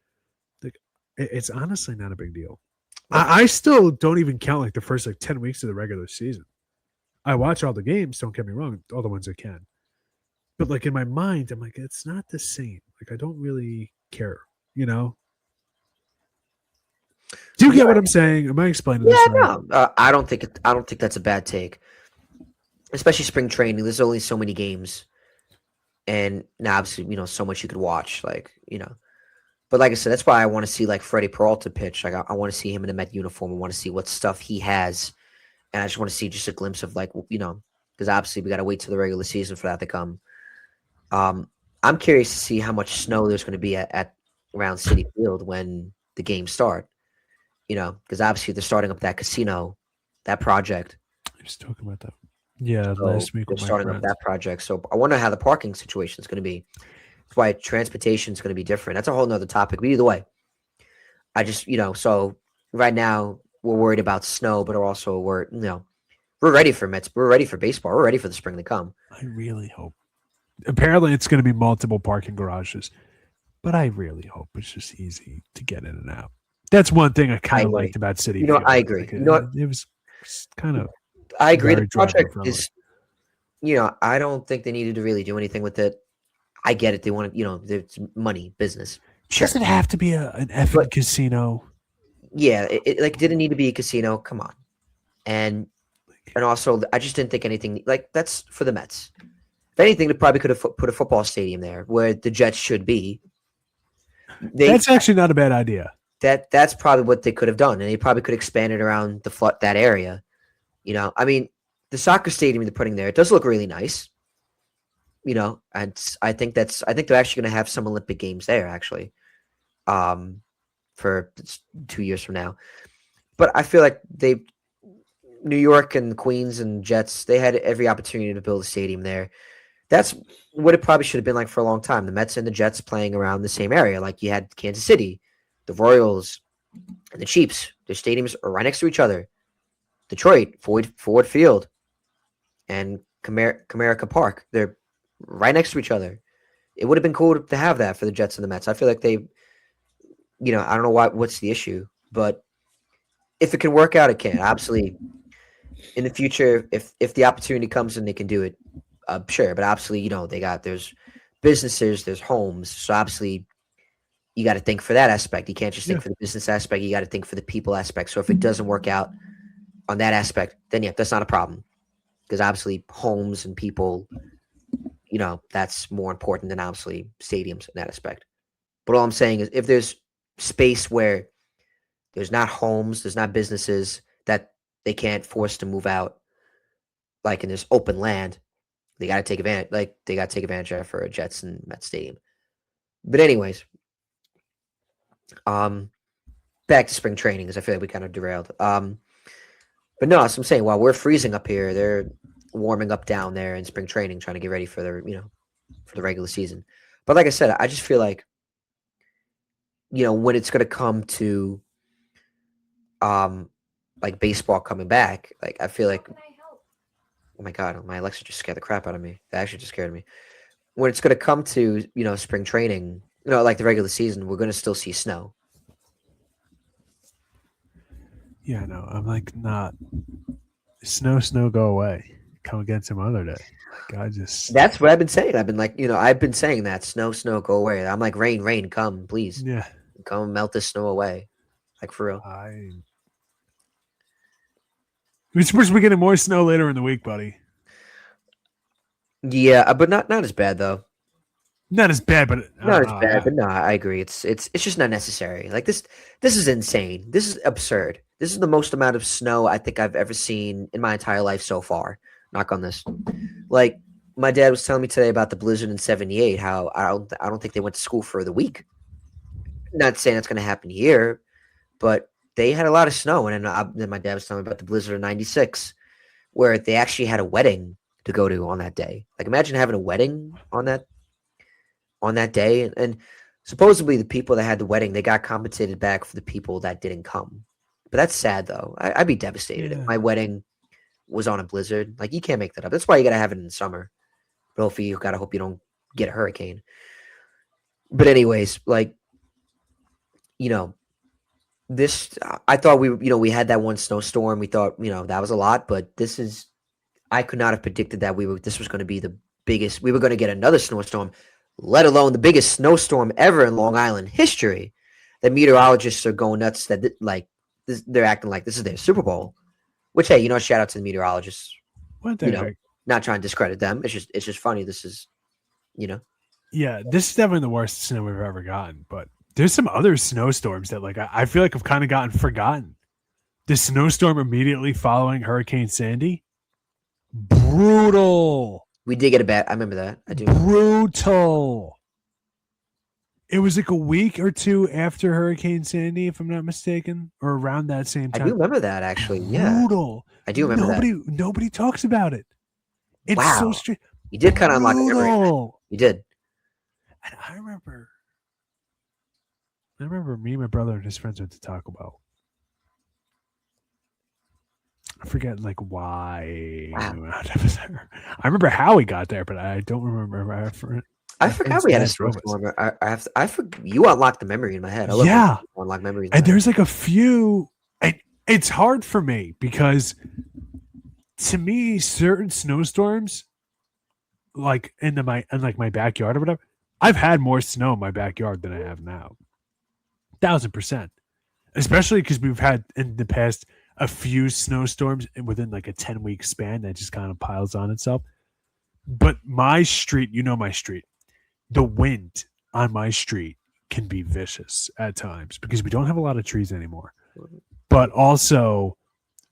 Speaker 2: like it's honestly not a big deal. I still don't even count like the first like 10 weeks of the regular season. I watch all the games, don't get me wrong, all the ones I can, but like in my mind I'm like, it's not the same. Like I don't really care. Do you get what I'm saying? Am I explaining this right?
Speaker 1: No, I don't think that's a bad take, especially spring training. There's only so many games, and now obviously so much you could watch, like. But like I said, that's why I want to see like Freddie Peralta pitch. Like I want to see him in a Met uniform. I want to see what stuff he has, and I just want to see just a glimpse of like because obviously we got to wait till the regular season for that to come. I'm curious to see how much snow there's going to be at around City Field when the games start. Because obviously they're starting up that casino, that project.
Speaker 2: I was talking about that. Yeah,
Speaker 1: So
Speaker 2: last week
Speaker 1: they're
Speaker 2: with my
Speaker 1: starting up
Speaker 2: friends.
Speaker 1: that project. So I wonder how the parking situation is going to be. That's why transportation is going to be different. That's a whole nother topic. But either way, I just so right now we're worried about snow, but also we're ready for Mets. We're ready for baseball. We're ready for the spring to come.
Speaker 2: I really hope. Apparently, it's going to be multiple parking garages, but I really hope it's just easy to get in and out. That's one thing I kind of liked about City Field.
Speaker 1: I agree.
Speaker 2: Like, it was kind of.
Speaker 1: I agree. The
Speaker 2: driver
Speaker 1: project
Speaker 2: friendly.
Speaker 1: is, I don't think they needed to really do anything with it. I get it. They want to, it's money, business.
Speaker 2: Sure. Doesn't have to be an effing casino.
Speaker 1: Yeah, it like didn't need to be a casino. Come on, and also I just didn't think anything like that's for the Mets. If anything, they probably could have put a football stadium there where the Jets should be.
Speaker 2: That's actually not a bad idea.
Speaker 1: That's probably what they could have done, and they probably could expand it around that area. I mean, the soccer stadium they're putting there, it does look really nice. And I think they're actually going to have some Olympic games there actually, um, for 2 years from now. But I feel like New York and Queens and Jets, they had every opportunity to build a stadium there. That's what it probably should have been like for a long time. The Mets and the Jets playing around the same area. Like you had Kansas City, the Royals, and the Chiefs. Their stadiums are right next to each other. Detroit, Ford Field, and Comerica Park. They're right next to each other. It would have been cool to have that for the Jets and the Mets. I feel like I don't know what's the issue, but if it can work out, it can. Absolutely. In the future, if the opportunity comes and they can do it, sure. But absolutely, there's businesses, there's homes. So absolutely, you got to think for that aspect. You can't just think
Speaker 2: Yeah.
Speaker 1: for the business aspect. You got to think for the people aspect. So if it doesn't work out on that aspect, then yeah, that's not a problem. Because obviously, homes and people, that's more important than obviously stadiums in that aspect. But all I'm saying is, if there's space where there's not homes, there's not businesses that they can't force to move out, like in this open land, they got to take advantage. Like they got to take advantage of it for a Jets and Mets stadium. But anyways, um, back to spring training because I feel like we kind of derailed. But no, as I'm saying, while we're freezing up here, they're warming up down there in spring training, trying to get ready for for the regular season. But like I said, I just feel like when it's going to come to um like baseball coming back, like I feel like, oh my god, my Alexa just scared the crap out of me. That actually just scared me. When it's going to come to spring training, like the regular season, we're going to still see snow.
Speaker 2: Yeah, no, I'm like not snow, go away. Come again some other day. God, just
Speaker 1: That's what I've been saying. I've been like, I've been saying that snow, go away. I'm like, rain, come, please,
Speaker 2: yeah.
Speaker 1: come melt this snow away, like for real.
Speaker 2: We're supposed to be getting more snow later in the week, buddy.
Speaker 1: Yeah, but not as bad though.
Speaker 2: Not as bad, but I
Speaker 1: Not
Speaker 2: don't
Speaker 1: as
Speaker 2: know.
Speaker 1: bad, but no, I agree. It's just not necessary. Like this. This is insane. This is absurd. This is the most amount of snow I think I've ever seen in my entire life so far. Knock on this. Like my dad was telling me today about the blizzard in '78. How I don't think they went to school for the week. Not saying that's going to happen here, but they had a lot of snow. And then my dad was telling me about the blizzard of '96, where they actually had a wedding to go to on that day. Like imagine having a wedding on that day, and supposedly the people that had the wedding, they got compensated back for the people that didn't come. But that's sad though. I'd be devastated if
Speaker 2: Yeah.
Speaker 1: my wedding was on a blizzard. Like you can't make that up. That's why you gotta have it in the summer. But hopefully you gotta hope you don't get a hurricane. But anyways, like you know, this I thought we had that one snowstorm. We thought that was a lot, but this is I could not have predicted that this was going to be the biggest. We were going to get another snowstorm, let alone the biggest snowstorm ever in Long Island history. The meteorologists are going nuts that they're acting like this is their Super Bowl. Which hey, shout out to the meteorologists.
Speaker 2: What the heck?
Speaker 1: Not trying to discredit them. It's just funny. This is
Speaker 2: Yeah, this is definitely the worst snow we've ever gotten. But there's some other snowstorms that like I feel like have kind of gotten forgotten. The snowstorm immediately following Hurricane Sandy, brutal.
Speaker 1: we did get a bad. I remember that. I do.
Speaker 2: Brutal. It was like a week or two after Hurricane Sandy, if I'm not mistaken, or around that same
Speaker 1: I
Speaker 2: time.
Speaker 1: do remember that actually. Yeah,
Speaker 2: Brutal.
Speaker 1: I do remember that.
Speaker 2: Nobody talks about it. It's so
Speaker 1: Wow,
Speaker 2: strange.
Speaker 1: you did kind of unlock the memory.
Speaker 2: Brutal.
Speaker 1: You did.
Speaker 2: And I remember me and my brother and his friends went to Taco Bell. I forget like why
Speaker 1: Wow.
Speaker 2: we went out there. I remember how we got there, but I don't remember.
Speaker 1: I forgot we had a snowstorm. I forgot you unlocked the memory in my head. I love
Speaker 2: Yeah.
Speaker 1: unlock memories.
Speaker 2: And there's like a few. And it's hard for me because to me, certain snowstorms, like in my backyard or whatever, I've had more snow in my backyard than I have now. 1,000%. Especially because we've had in the past a few snowstorms within like a 10-week span that just kind of piles on itself. But my street, my street, the wind on my street can be vicious at times because we don't have a lot of trees anymore. But also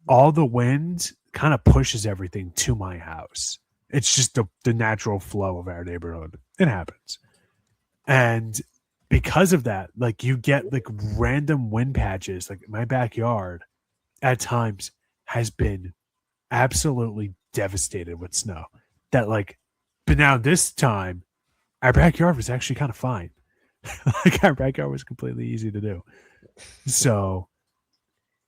Speaker 2: all the wind kind of pushes everything to my house. It's just the natural flow of our neighborhood. It happens. And because of that, like you get like random wind patches. Like my backyard at times has been absolutely devastated with snow. That like, but now this time, our backyard was actually kind of fine. Like our backyard was completely easy to do. So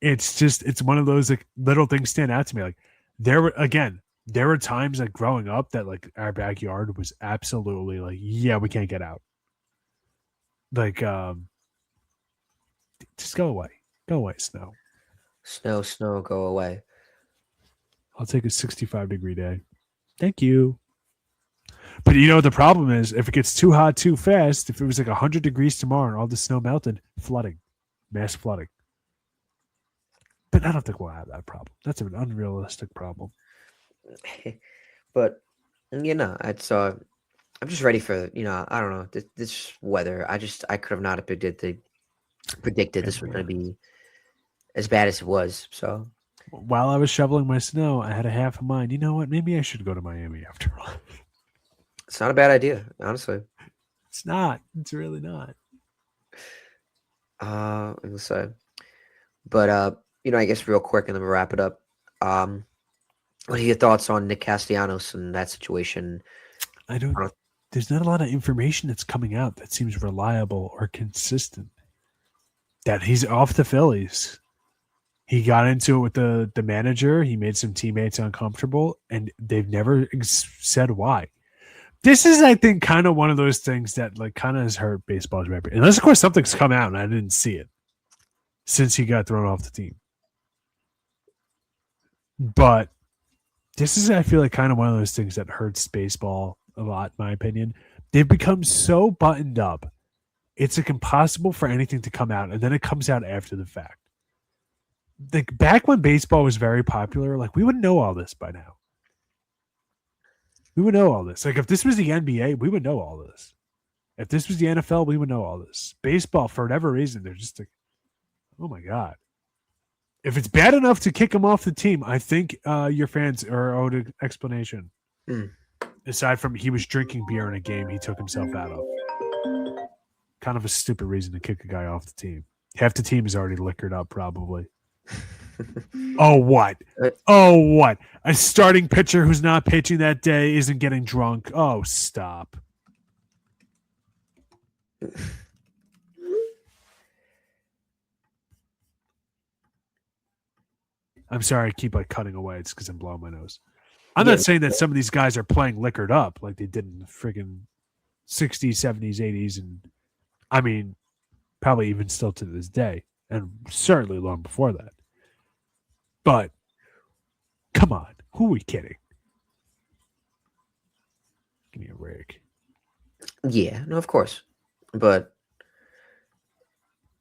Speaker 2: it's one of those like little things stand out to me. Like there were times like growing up that like our backyard was absolutely like, yeah, we can't get out. Like just go away. Go away, snow.
Speaker 1: Snow, snow, go away.
Speaker 2: I'll take a 65-degree day. Thank you. But you know what the problem is? If it gets too hot too fast, if it was like 100 degrees tomorrow and all the snow melted, flooding, mass flooding. But I don't think we'll have that problem. That's an unrealistic problem.
Speaker 1: But it's I'm just ready for I don't know this weather. I could have not predicted this was going to be as bad as it was. So
Speaker 2: while I was shoveling my snow, I had a half a mind. You know what? Maybe I should go to Miami after all.
Speaker 1: It's not a bad idea, honestly.
Speaker 2: It's not. It's really not.
Speaker 1: We'll say. But I guess real quick, and then we'll wrap it up. What are your thoughts on Nick Castellanos and that situation?
Speaker 2: I don't. There's not a lot of information that's coming out that seems reliable or consistent. That he's off the Phillies. He got into it with the manager. He made some teammates uncomfortable, and they've never said why. This is, I think, kind of one of those things that like kind of has hurt baseball's reputation. Unless, of course, something's come out and I didn't see it since he got thrown off the team. But this is, I feel like, kind of one of those things that hurts baseball a lot, in my opinion. They've become so buttoned up. It's like impossible for anything to come out, and then it comes out after the fact. Like back when baseball was very popular, like we would know all this by now. We would know all this. Like if this was the NBA, we would know all this. If this was the NFL, we would know all this. Baseball, for whatever reason, they're just like, oh my God. If it's bad enough to kick him off the team, I think your fans are owed an explanation. Aside from he was drinking beer in a game he took himself out of. Kind of a stupid reason to kick a guy off the team. Half the team is already liquored up, probably. Oh, what? Oh, what? A starting pitcher who's not pitching that day isn't getting drunk. Oh, stop. I'm sorry I keep like cutting away. It's because I'm blowing my nose. I'm not saying that some of these guys are playing liquored up like they did in the friggin' 60s, 70s, 80s, and I mean, probably even still to this day, and certainly long before that. But come on, who are we kidding? Give me a break.
Speaker 1: Yeah, no, of course, but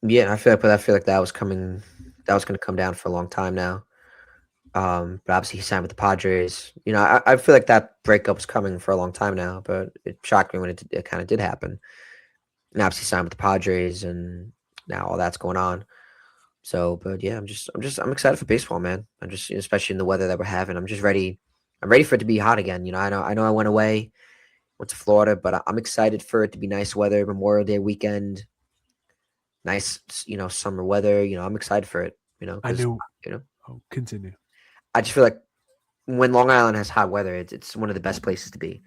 Speaker 1: yeah, I feel like that was coming. That was going to come down for a long time now. But obviously he signed with the Padres. I feel like that breakup was coming for a long time now, but it shocked me when it kind of did happen. And obviously signed with the Padres, and now all that's going on. So, but yeah, I'm excited for baseball, man. I'm just, especially in the weather that we're having. I'm just ready. I'm ready for it to be hot again. I know I went away, went to Florida, but I'm excited for it to be nice weather, Memorial Day weekend, nice, summer weather. I'm excited for it.
Speaker 2: I knew. Oh, continue.
Speaker 1: I just feel like when Long Island has hot weather, it's one of the best places to be.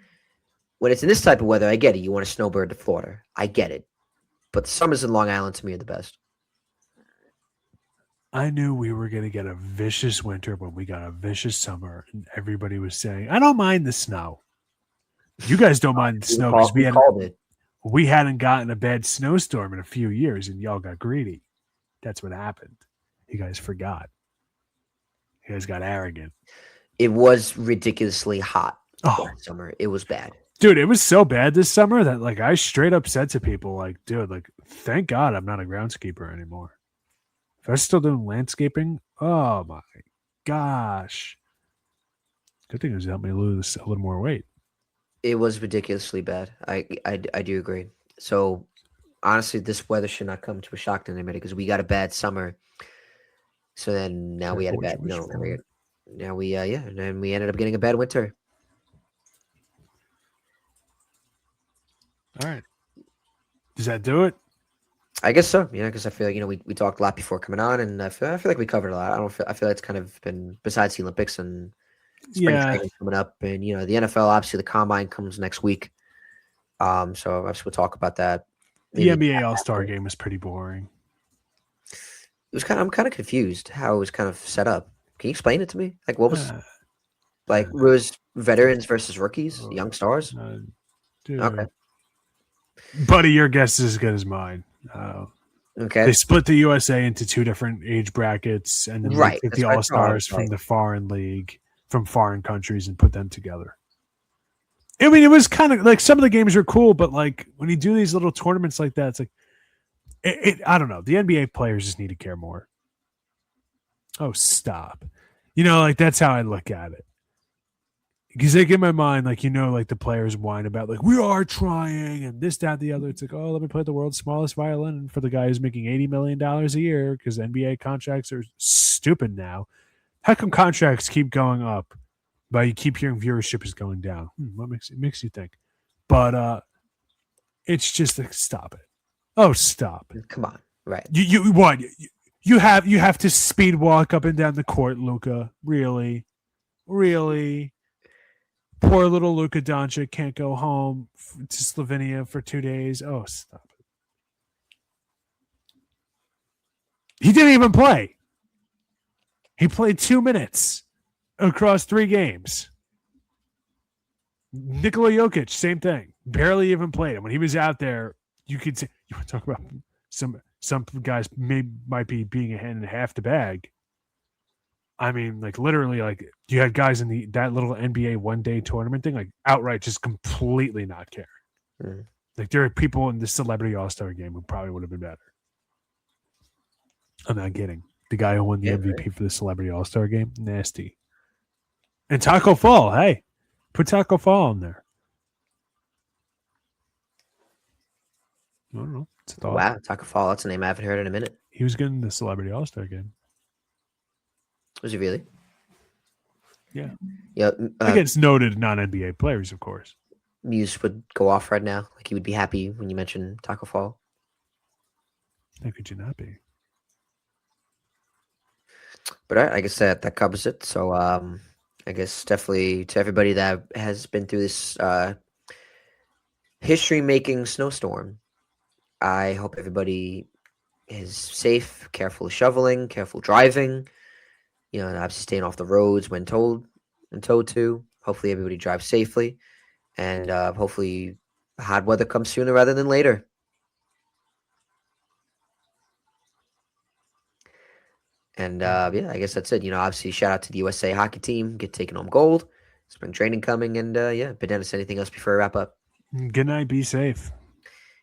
Speaker 1: When it's in this type of weather, I get it. You want to snowbird to Florida. I get it. But the summers in Long Island, to me, are the best.
Speaker 2: I knew we were going to get a vicious winter when we got a vicious summer, and everybody was saying, I don't mind the snow. You guys don't mind the snow because we hadn't gotten a bad snowstorm in a few years, and y'all got greedy. That's what happened. You guys forgot. You guys got arrogant.
Speaker 1: It was ridiculously hot
Speaker 2: that
Speaker 1: summer. It was bad.
Speaker 2: Dude, it was so bad this summer that like I straight up said to people, like, dude, like, thank God I'm not a groundskeeper anymore. If I was still doing landscaping, oh my gosh. Good thing it was helped me lose a little more weight.
Speaker 1: It was ridiculously bad. I do agree. So honestly, this weather should not come to a shock to anybody because we got a bad summer. So then now we had a bad Now and then we ended up getting a bad winter.
Speaker 2: All right. Does that do it?
Speaker 1: I guess so. Because I feel like we talked a lot before coming on, and I feel like we covered a lot. I feel like it's kind of been besides the Olympics and spring training coming up, and the NFL. Obviously, the combine comes next week. So obviously we'll talk about that.
Speaker 2: The NBA All-Star game was pretty boring.
Speaker 1: I'm kind of confused how it was kind of set up. Can you explain it to me? Like, what was was veterans versus rookies, young stars?
Speaker 2: Dude.
Speaker 1: Okay,
Speaker 2: buddy, your guess is as good as mine.
Speaker 1: Okay,
Speaker 2: they split the USA into two different age brackets, and then they took the All-Stars from the foreign league, from foreign countries, and put them together. I mean, it was kind of like some of the games were cool, but like when you do these little tournaments like that, it's like, I don't know. The NBA players just need to care more. Oh, stop. Like that's how I look at it. Because like in my mind, like, like the players whine about like, we are trying and this, that, the other. It's like, oh, let me play the world's smallest violin for the guy who's making $80 million a year because NBA contracts are stupid now. How come contracts keep going up, but you keep hearing viewership is going down? What makes you think? But it's just like, stop it. Oh, stop.
Speaker 1: Come on. Right.
Speaker 2: You what? You have to speed walk up and down the court, Luka. Really? Poor little Luka Doncic can't go home to Slovenia for 2 days. Oh, stop it. He didn't even play. He played 2 minutes across 3 games. Nikola Jokic, same thing. Barely even played him. When he was out there, you could say, you want to talk about some guys might be being a hand and half the bag. I mean, like literally, like you had guys in that little NBA 1-day tournament thing, like outright just completely not care.
Speaker 1: Mm.
Speaker 2: Like there are people in the Celebrity All-Star game who probably would have been better. I'm not kidding. The guy who won the MVP for the Celebrity All-Star game, nasty. And Taco Fall, hey, put Taco Fall in there. I don't know.
Speaker 1: Wow, Taco Fall. That's a name I haven't heard in a minute.
Speaker 2: He was good in the Celebrity All-Star game.
Speaker 1: Was he really?
Speaker 2: Yeah.
Speaker 1: Yeah.
Speaker 2: Against noted non-NBA players, of course.
Speaker 1: Muse would go off right now. Like he would be happy when you mentioned Taco Fall.
Speaker 2: How could you not be?
Speaker 1: But I guess that covers it. So I guess definitely to everybody that has been through this history-making snowstorm, I hope everybody is safe, careful shoveling, careful driving. And obviously staying off the roads when told to. Hopefully everybody drives safely, and hopefully hot weather comes sooner rather than later. And I guess that's it. Obviously shout out to the USA hockey team, get taken home gold. Spring training coming, and but Dennis, anything else before I wrap up?
Speaker 2: Good night. Be safe.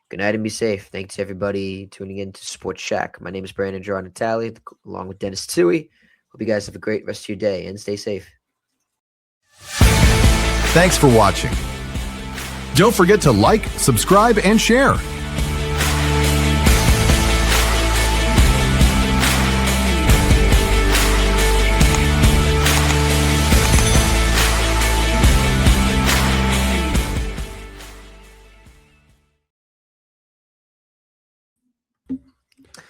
Speaker 1: Good night and be safe. Thanks to everybody tuning in to Sports Shack. My name is Brandon Natali, along with Dennis Tui. Hope you guys have a great rest of your day and stay safe.
Speaker 3: Thanks for watching. Don't forget to like, subscribe, and share.